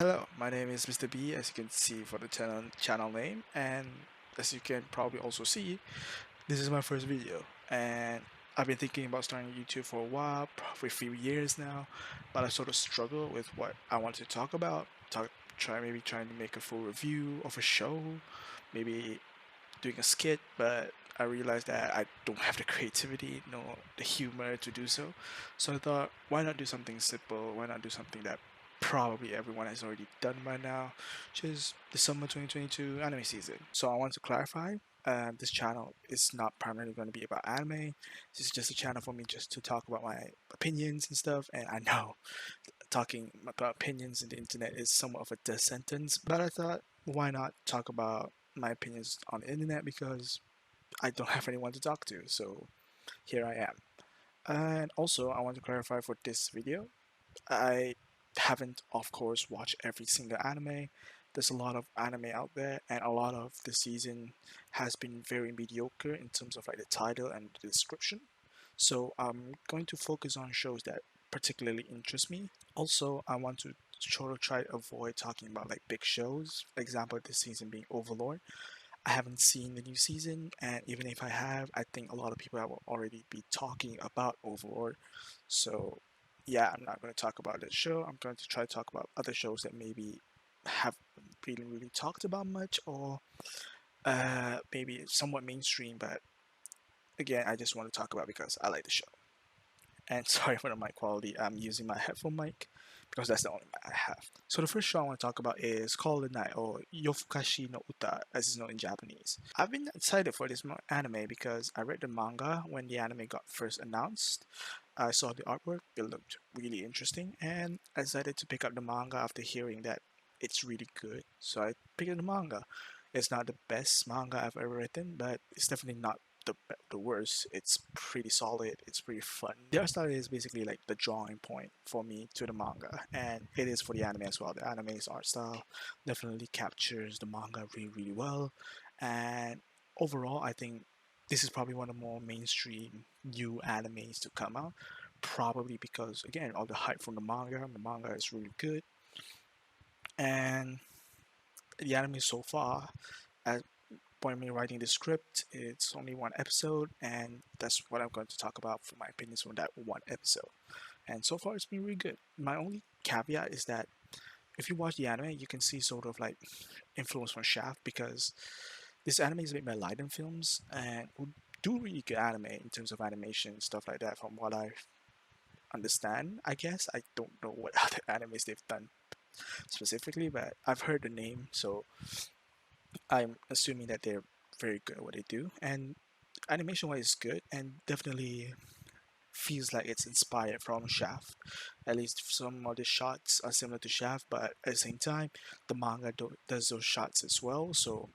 Hello, my name is Mr. B, as you can see for the channel name, and as you can probably also see, this is my first video, and I've been thinking about starting YouTube for a while, probably a few years now, but I sort of struggle with what I want to talk about. Maybe trying to make a full review of a show, maybe doing a skit, but I realized that I don't have the creativity nor the humor to do so. So I thought, why not do something simple? Why not do something that probably everyone has already done by now, which is the summer 2022 anime season. So I want to clarify. This channel is not primarily going to be about anime. This is just a channel for me just to talk about my opinions and stuff. And I know talking about opinions in the internet is somewhat of a death sentence, but I thought, why not talk about my opinions on the internet because I don't have anyone to talk to. So here I am. And also, I want to clarify for this video, I haven't, of course, watched every single anime. There's a lot of anime out there, and a lot of the season has been very mediocre in terms of like the title and the description. So I'm going to focus on shows that particularly interest me. Also, I want to sort of try to avoid talking about like big shows. Example this season being Overlord. I haven't seen the new season, and even if I have, I think a lot of people will already be talking about Overlord. So, yeah, I'm not going to talk about this show. I'm going to try to talk about other shows that maybe haven't really talked about much, or maybe somewhat mainstream, but again, I just want to talk about because I like the show. And sorry for the mic quality. I'm using my headphone mic because that's the only mic I have. So the first show I want to talk about is Call the Night, or Yofukashi no Uta as it's known in Japanese. I've been excited for this anime because I read the manga when the anime got first announced. I saw the artwork, it looked really interesting, and I decided to pick up the manga after hearing that it's really good. So I picked up the manga. It's not the best manga I've ever written, but it's definitely not the worst. It's pretty solid. It's pretty fun. The art style is basically like the drawing point for me to the manga, and it is for the anime as well. The anime's art style definitely captures the manga really well, and overall, I think this is probably one of the more mainstream new animes to come out. Probably because again, all the hype from the manga. The manga is really good, and the anime so far, as point me writing the script. It's only one episode, and that's what I'm going to talk about for my opinions on that one episode. And so far, it's been really good. My only caveat is that if you watch the anime, you can see sort of like influence from Shaft because this anime is made by Leiden Films and who do really good anime in terms of animation stuff like that. From what I understand, I guess I don't know what other animes they've done specifically, but I've heard the name, so I'm assuming that they're very good at what they do. And animation wise, it's good and definitely feels like it's inspired from Shaft. At least some of the shots are similar to Shaft, but at the same time, the manga does those shots as well. So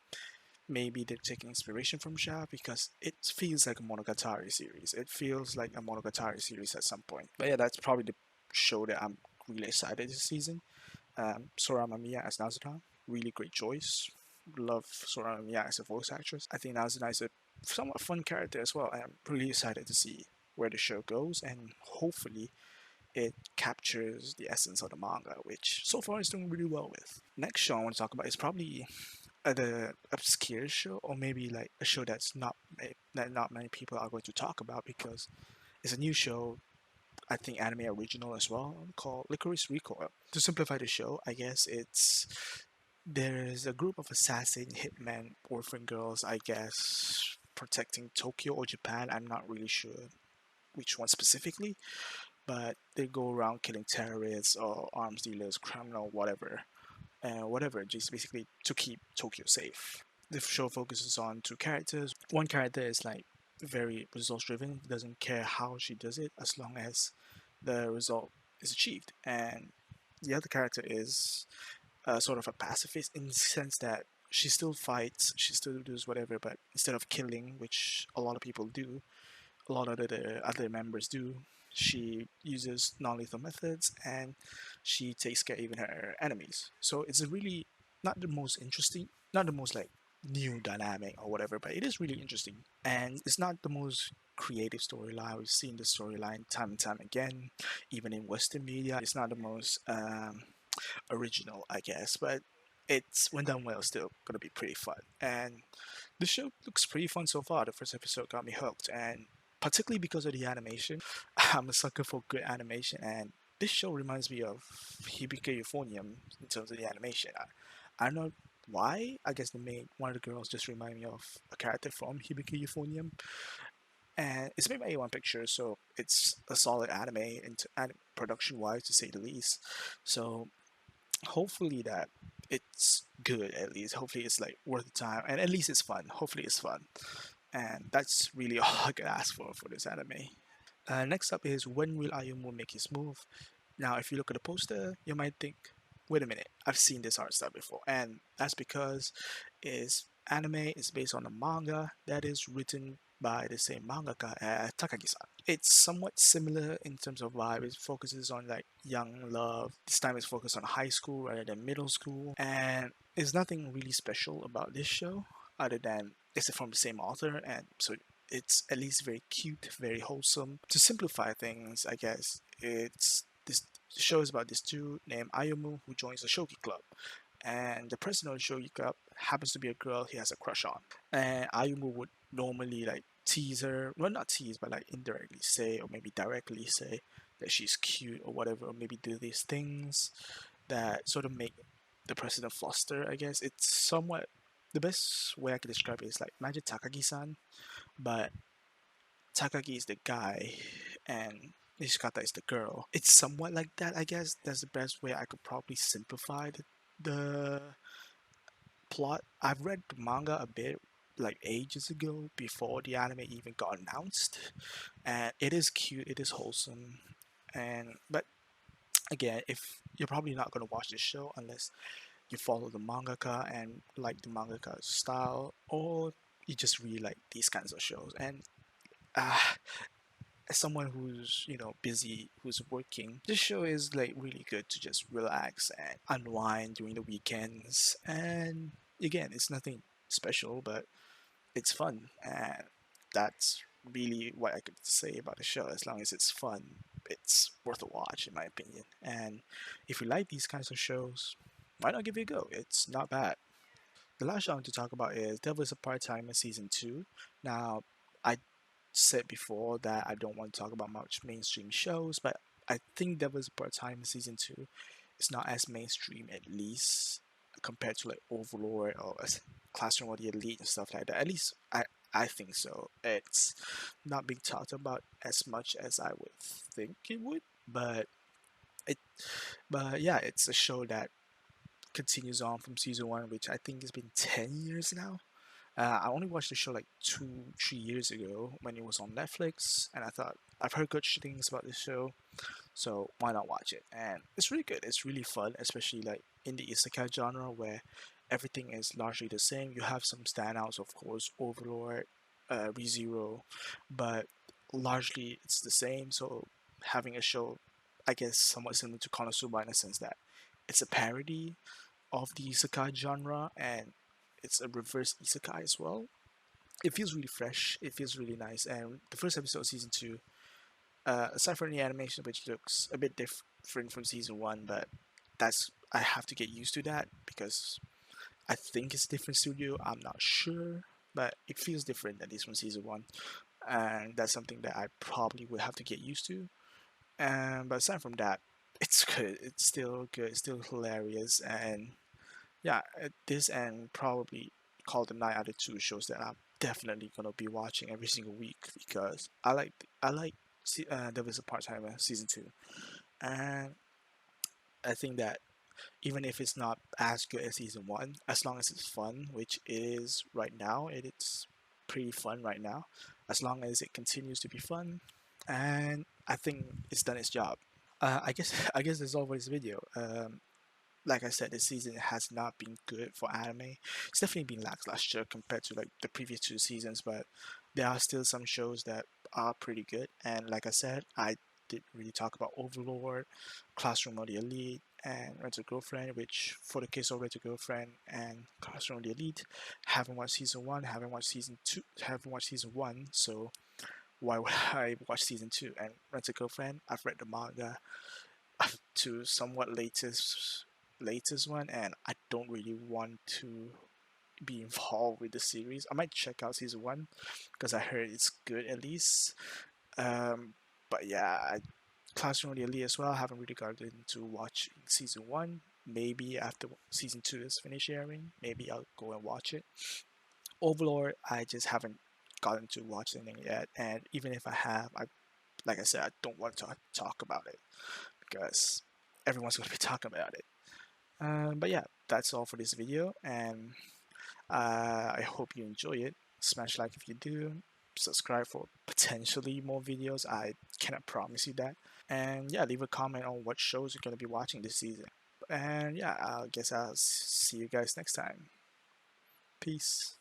maybe they're taking inspiration from Shaft because it feels like a Monogatari series. It feels like a Monogatari series at some point. But yeah, that's probably the show that I'm really excited this season. Sora Mamiya as Nazuna, really great choice. Love Sora Mamiya as a voice actress. I think Nazuna is a somewhat fun character as well. I'm really excited to see where the show goes, and hopefully it captures the essence of the manga, which so far is doing really well with. Next show I want to talk about is probably the obscure show, or maybe like a show that not many people are going to talk about because it's a new show. I think anime original as well, called Licorice Recoil. To simplify the show, I guess there's a group of assassin, hitmen, orphan girls, I guess, protecting Tokyo or Japan. I'm not really sure which one specifically, but they go around killing terrorists or arms dealers, criminal, whatever, just basically to keep Tokyo safe. The show focuses on two characters. One character is like very results driven, doesn't care how she does it as long as the result is achieved. And the other character is sort of a pacifist in the sense that she still fights, she still does whatever, but instead of killing, which a lot of people do, a lot of the other members do, she uses non-lethal methods and she takes care of even her enemies. So it's a really not the most interesting, not the most like new dynamic or whatever, but it is really interesting. And it's not the most creative storyline. We've seen the storyline time and time again, even in Western media. It's not the most original, I guess, but it's when done well still gonna be pretty fun. And the show looks pretty fun so far. The first episode got me hooked, and particularly because of the animation. I'm a sucker for good animation, and this show reminds me of Hibike Euphonium in terms of the animation. I don't know why. I guess the main one of the girls just remind me of a character from Hibike Euphonium, and it's made by A1 Pictures, so it's a solid anime and production wise to say the least. So hopefully that it's good at least. Hopefully it's like worth the time, and at least it's fun. Hopefully it's fun, and that's really all I could ask for this anime. Next up is When Will Ayumu Make His Move? Now, if you look at the poster, you might think, wait a minute, I've seen this art style before, and that's because is anime is based on a manga that is written by the same mangaka as Takagi-san. It's somewhat similar in terms of vibe. It focuses on like young love. This time it's focused on high school rather than middle school, and there's nothing really special about this show other than it's from the same author, and so it's at least very cute, very wholesome. To simplify things, I guess it's this show is about this dude named Ayumu who joins a shogi club, and the president of the shogi club happens to be a girl he has a crush on. And Ayumu would normally like tease her, well not tease, but like indirectly say or maybe directly say that she's cute or whatever, or maybe do these things that sort of make the president fluster. I guess it's somewhat the best way I could describe it is like imagine Takagi-san, but Takagi is the guy and Nishikata is the girl. It's somewhat like that, I guess. That's the best way I could probably simplify the plot. I've read the manga a bit like ages ago before the anime even got announced, and it is cute, it is wholesome, and but again, if you're probably not gonna watch this show unless you follow the mangaka and like the mangaka's style, or you just really like these kinds of shows. And uh, as someone who's busy, who's working, this show is like really good to just relax and unwind during the weekends. And again, it's nothing special, but it's fun, and that's really what I could say about the show. As long as it's fun, it's worth a watch in my opinion. And if you like these kinds of shows, why not give it a go? It's not bad. The last show I want to talk about is Devil is a Part-Timer Season 2. Now, I said before that I don't want to talk about much mainstream shows, but I think Devil is a Part-Timer Season 2 is not as mainstream, at least compared to like Overlord or Classroom of the Elite and stuff like that. At least I think so. It's not being talked about as much as I would think it would, but it but yeah, it's a show that continues on from season one, which I think has been 10 years now. I only watched the show like 3 years ago when it was on Netflix, and I thought I've heard good things about this show, so why not watch it? And it's really good. It's really fun, especially like in the isekai genre where everything is largely the same. You have some standouts, of course, Overlord, ReZero, but largely it's the same. So having a show, I guess, somewhat similar to Konosuba in a sense that it's a parody of the isekai genre, and it's a reverse isekai as well. It feels really fresh. It feels really nice. And the first episode of season two, aside from the animation, which looks a bit different from season one, but that's I have to get used to that because I think it's a different studio. I'm not sure, but it feels different at least from season one, and that's something that I probably would have to get used to. And but aside from that, it's good. It's still good. It's still hilarious, and yeah, this and probably Call the Night Other Two shows that I'm definitely gonna be watching every single week because I like Devil's a Part Timer season two, and I think that even if it's not as good as season one, as long as it's fun, which it is right now, it's pretty fun right now. As long as it continues to be fun, and I think it's done its job. I guess that's all for this video. Like I said, this season has not been good for anime. It's definitely been lackluster compared to like the previous two seasons, but there are still some shows that are pretty good. And like I said, I did really talk about Overlord, Classroom of the Elite, and Rent a Girlfriend, which for the case of Rent a Girlfriend and Classroom of the Elite, haven't watched season one, haven't watched season two, haven't watched season one, so why would I watch season two? And Rent a Girlfriend, I've read the manga, to somewhat latest one, and I don't really want to be involved with the series. I might check out season one because I heard it's good at least. Um, but yeah, Classroom Elite as well. I haven't really gotten to watch season one. Maybe after season two is finished airing, maybe I'll go and watch it. Overlord, I just haven't gotten to watch anything yet, and even if I have, like I said, I don't want to talk about it because everyone's going to be talking about it. But yeah, that's all for this video, and I hope you enjoy it. Smash like if you do. Subscribe for potentially more videos. I cannot promise you that. And yeah, leave a comment on what shows you're going to be watching this season. And yeah, I guess I'll see you guys next time. Peace.